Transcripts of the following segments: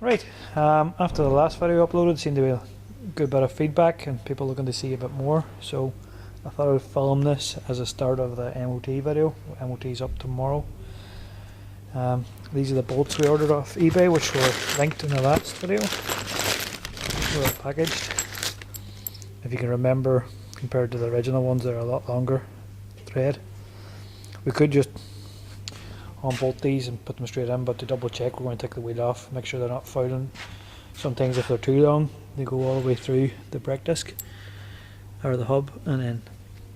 Right, after the last video uploaded, seemed to be a good bit of feedback and people looking to see a bit more, so I thought I would film this as a start of the MOT video. MOT's up tomorrow. These are the bolts we ordered off eBay, which were linked in the last video. They were packaged. If you can remember, compared to the original ones, they're a lot longer thread. We could just unbolt these and put them straight in, but to double check we're going to take the wheel off, make sure they're not fouling. Sometimes if they're too long they go all the way through the brake disc or the hub and then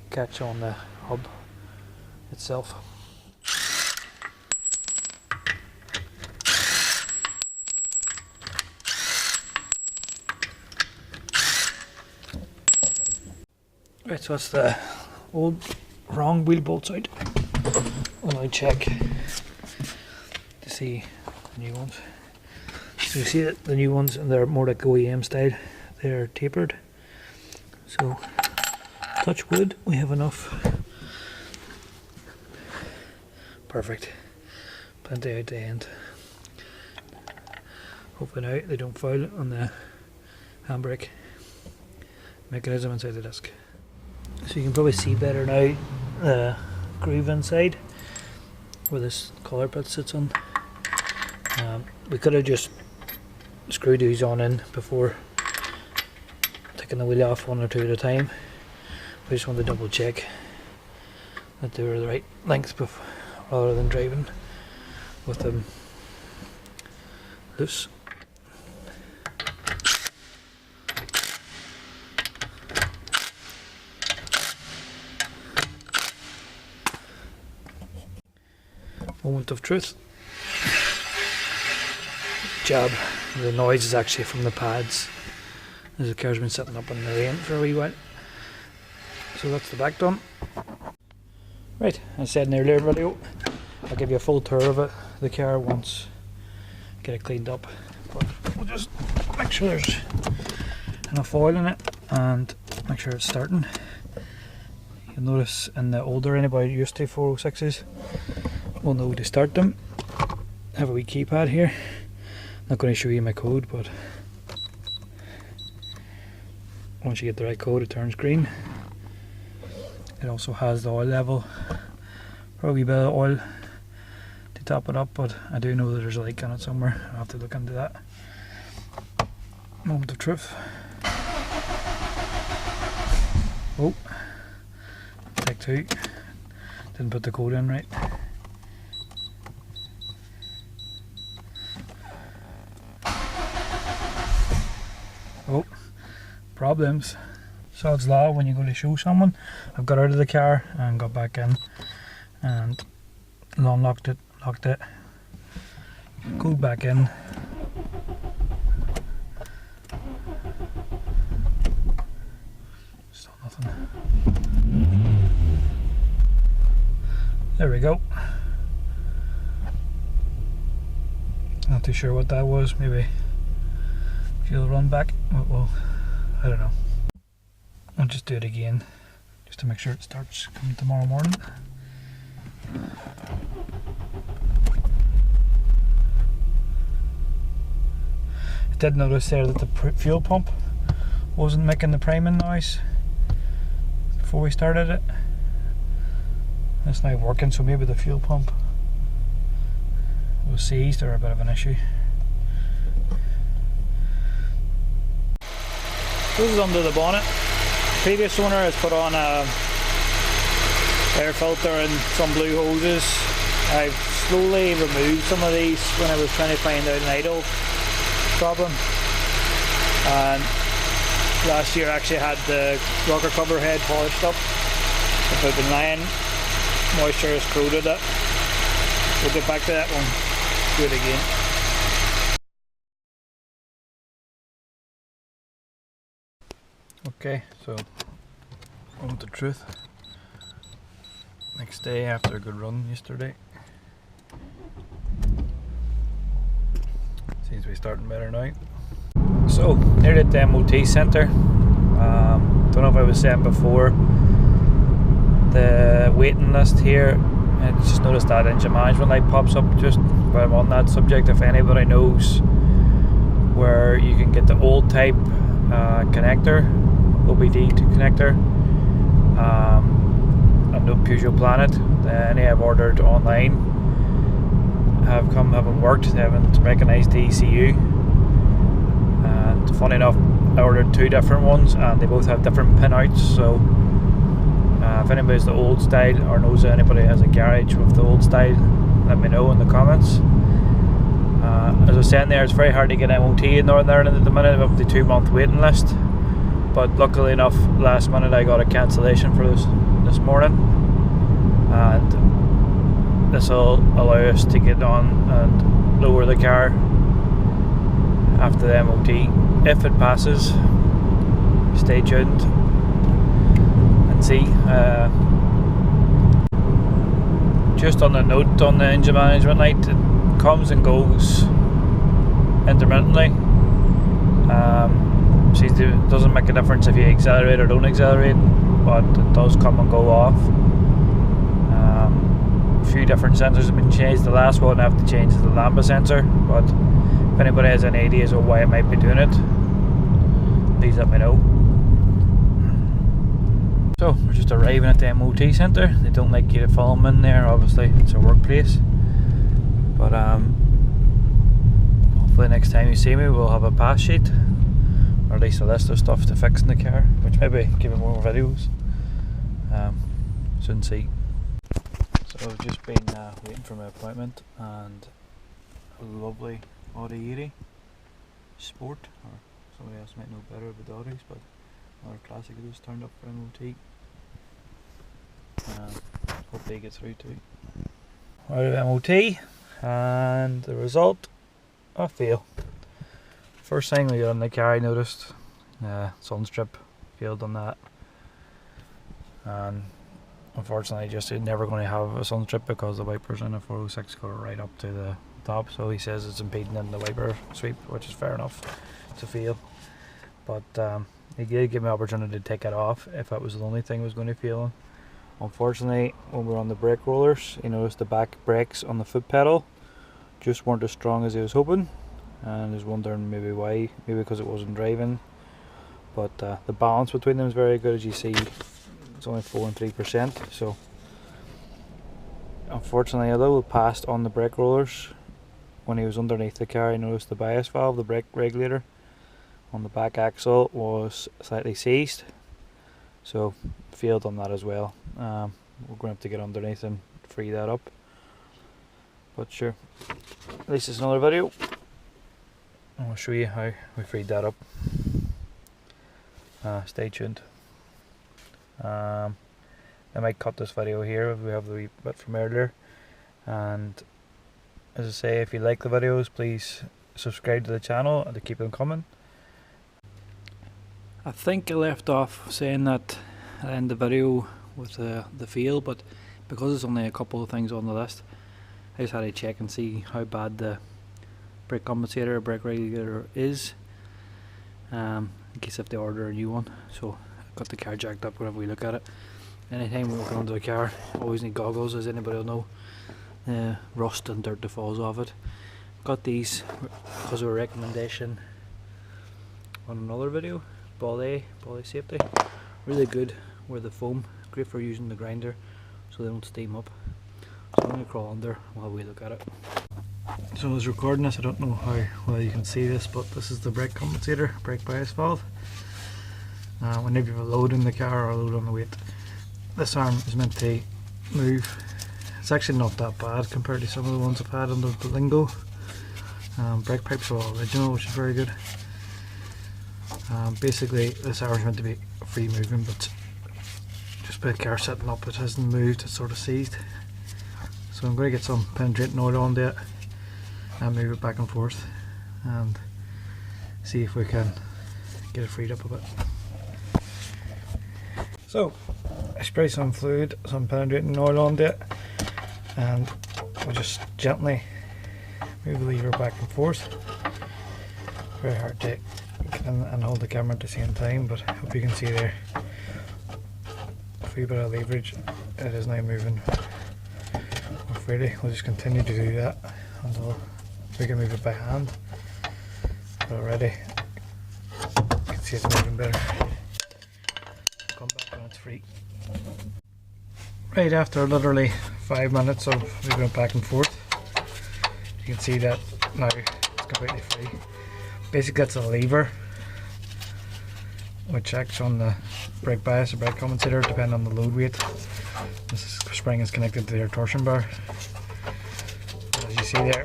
catch on the hub itself. Right, so that's the old wrong wheel bolts out. We'll now check to see the new ones. So you see that the new ones, and they're more like OEM style, they're tapered. So touch wood, we have enough. Perfect. Plenty out the end. Hopefully now they don't foul on the handbrake mechanism inside the disc. So you can probably see better now the groove inside where this collar pit sits on. We could have just screwed these on in before taking the wheel off one or two at a time. We just wanted to double check that they were the right length rather than driving with them loose. Moment of truth. Job. The noise is actually from the pads as the car's been sitting up in the rain for a wee while. So that's the back done. Right, as I said in the earlier video, I'll give you a full tour of it, the car once get it cleaned up. But we'll just make sure there's enough oil in it and make sure it's starting. You'll notice in the older, anybody used to 406s will know to start them. I have a wee keypad here. Not going to show you my code, but once you get the right code it turns green. It also has the oil level, probably a bit of oil to top it up, but I do know that there's a leak on it somewhere. I'll have to look into that. Moment of truth. Oh, take two. Didn't put the code in right. Oh, problems. Sod's law when you go to show someone. I've got out of the car and got back in and unlocked it, locked it, go back in. Still nothing. There we go. Not too sure what that was, maybe fuel run back. Well, I don't know. I'll just do it again just to make sure it starts coming tomorrow morning. I did notice there that the fuel pump wasn't making the priming noise before we started it. It's now working, so maybe the fuel pump was seized or a bit of an issue. This is under the bonnet. Previous owner has put on a air filter and some blue hoses. I've slowly removed some of these when I was trying to find out an idle problem. And last year I actually had the rocker cover head polished up. If I've been lying, moisture has corroded it. We'll get back to that one, do it again. Okay, so moment of truth. Next day after a good run yesterday. Seems to be starting better now. So, near at the MOT centre. Don't know if I was saying before, the waiting list here, I just noticed that engine management light pops up just while I'm on that subject. If anybody knows where you can get the old type connector, OBD connector, and the Peugeot Planet. Any I've ordered online haven't worked. They haven't recognised the ECU. And funny enough, I ordered 2 different ones and they both have different pinouts. So if anybody's the old style or knows anybody has a garage with the old style, let me know in the comments. As I was saying there, it's very hard to get MOT in Northern Ireland at the minute. We're up to 2-month waiting list, but luckily enough, last minute I got a cancellation for this morning, and this will allow us to get on and lower the car after the MOT. If it passes, stay tuned and see. Just on a note on the engine management light, it comes and goes intermittently. It doesn't make a difference if you accelerate or don't accelerate, but it does come and go off. A few different sensors have been changed. The last one I have to change is the lambda sensor, but if anybody has any ideas of why it might be doing it, please let me know. So we're just arriving at the MOT centre. They don't like you to film in there, obviously it's a workplace, but hopefully next time you see me we'll have a pass sheet, or at least a list of stuff to fix in the car, which maybe give you more videos. Soon see. So I've just been waiting for my appointment, and a lovely Audi 80 Sport, or somebody else might know better about the Audis, but another classic that just turned up for MOT. Hope they get through too. Out of MOT, and the result, a fail. First thing we got in the car, I noticed sun strip, failed on that, and unfortunately just never going to have a sun strip because the wipers in a 406 go right up to the top, so he says it's impeding in the wiper sweep, which is fair enough. It's a fail, but he did give me an opportunity to take it off if that was the only thing that was going to fail. Unfortunately, when we were on the brake rollers, he noticed the back brakes on the foot pedal just weren't as strong as he was hoping, and he was wondering maybe why. Maybe because it wasn't driving, but the balance between them is very good. As you see, it's only 4 and 3%, so unfortunately, although it passed on the brake rollers, when he was underneath the car, I noticed the bias valve, the brake regulator on the back axle, was slightly seized, so failed on that as well. We're going to have to get underneath and free that up, but sure, at least it's another video. I'll show you how we freed that up. Stay tuned. I might cut this video here if we have the wee bit from earlier, and as I say, if you like the videos, please subscribe to the channel and to keep them coming. I think I left off saying that I end the video with the fail, but because there's only a couple of things on the list, I just had to check and see how bad the brake compensator or brake regulator is, in case I have to order a new one. So I got the car jacked up whenever we look at it. Anytime we go into a car, always need goggles, as anybody will know. Rust and dirt that falls off it. Got these because of a recommendation on another video. Ball safety, really good with the foam, great for using the grinder so they don't steam up. So I'm going to crawl under while we look at it. So I was recording this, I don't know how well you can see this, but this is the brake compensator, brake bias valve. Whenever you have a load in the car or a load on the weight, this arm is meant to move. It's actually not that bad compared to some of the ones I've had under the lingo. Brake pipes are all original, which is very good. Basically this arm is meant to be free moving, but just by the car setting up it hasn't moved, it's sort of seized. So I'm going to get some penetrating oil onto it and move it back and forth and see if we can get it freed up a bit. So I spray some fluid, some penetrating oil onto it, and we'll just gently move the lever back and forth. Very hard to get in and hold the camera at the same time, but I hope you can see there. A wee bit of leverage, it is now moving more freely. We'll just continue to do that until we can move it by hand. But already. You can see it's moving better. Come back when it's free. Right after literally 5 minutes of moving it back and forth, you can see that now it's completely free. Basically that's a lever which acts on the brake bias or brake compensator depending on the load weight. This spring is connected to your torsion bar. As you see there,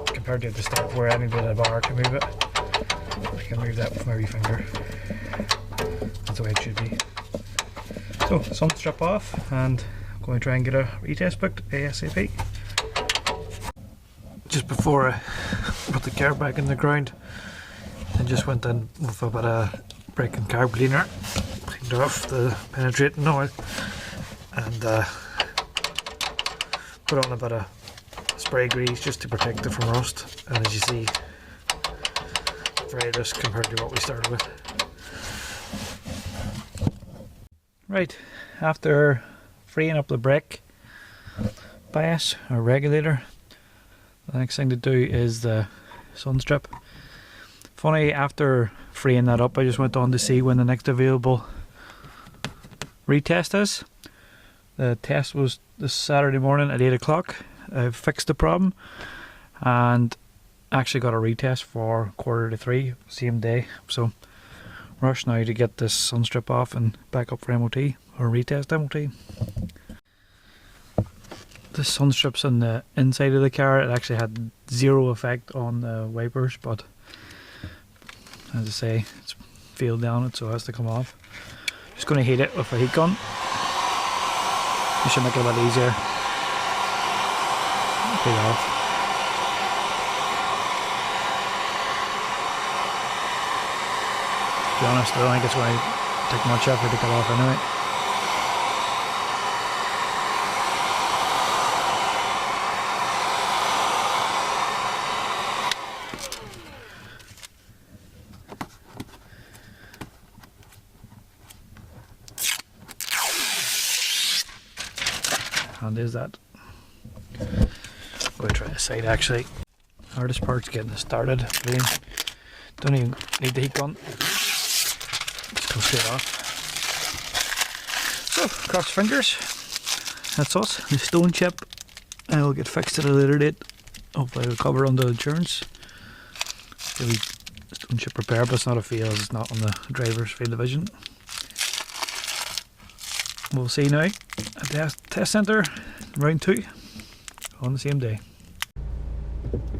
compared to the start where I needed a bar to move it, I can move that with my wee finger. That's the way it should be. So, sun strip off, and I'm going to try and get a retest booked ASAP. Just before I put the car back in the ground, I just went in with a bit of brake and carb cleaner, cleaned off the penetrating oil, and put on a bit of spray grease just to protect it from rust. And as you see, very loose compared to what we started with. Right, after freeing up the brake bias or regulator, the next thing to do is the sun strip. Funny, after freeing that up, I just went on to see when the next available retest is. The test was this Saturday morning at 8 o'clock. I've fixed the problem and actually got a retest for 2:45, same day. So rush now to get this sun strip off and back up for MOT or retest MOT. The sun strip's on the inside of the car. It actually had zero effect on the wipers, but as I say, it's failed down it, so it has to come off. Just going to heat it with a heat gun. This should make it a bit easier. Take it off. To be honest, I don't think it's going to take much effort to get off anyway. And is that? We'll try this side actually. Hardest part's getting it started. Don't even need the heat gun. Just go straight off. So, cross fingers. That's us. The stone chip. I will get fixed at a later date. Hopefully it'll cover under insurance. The stone chip repair, but it's not a fail. It's not on the driver's field of vision. We'll see now at the test centre, round 2, on the same day.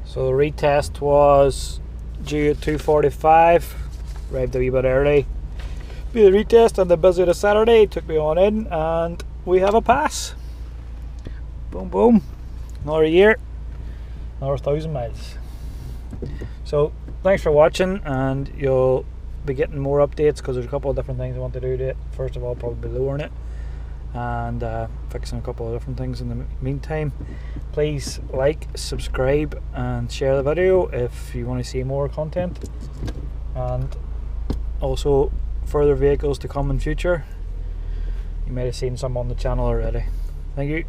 So the retest was due at 2:45, arrived a wee bit early. Be the retest on the busy of Saturday, took me on in, and we have a pass. Boom boom, another year, another 1,000 miles. So thanks for watching, and you'll be getting more updates because there's a couple of different things I want to do to it. First of all, probably lowering it and fixing a couple of different things in the meantime. Please like, subscribe and share the video if you want to see more content, and also further vehicles to come in future. You might have seen some on the channel already. Thank you.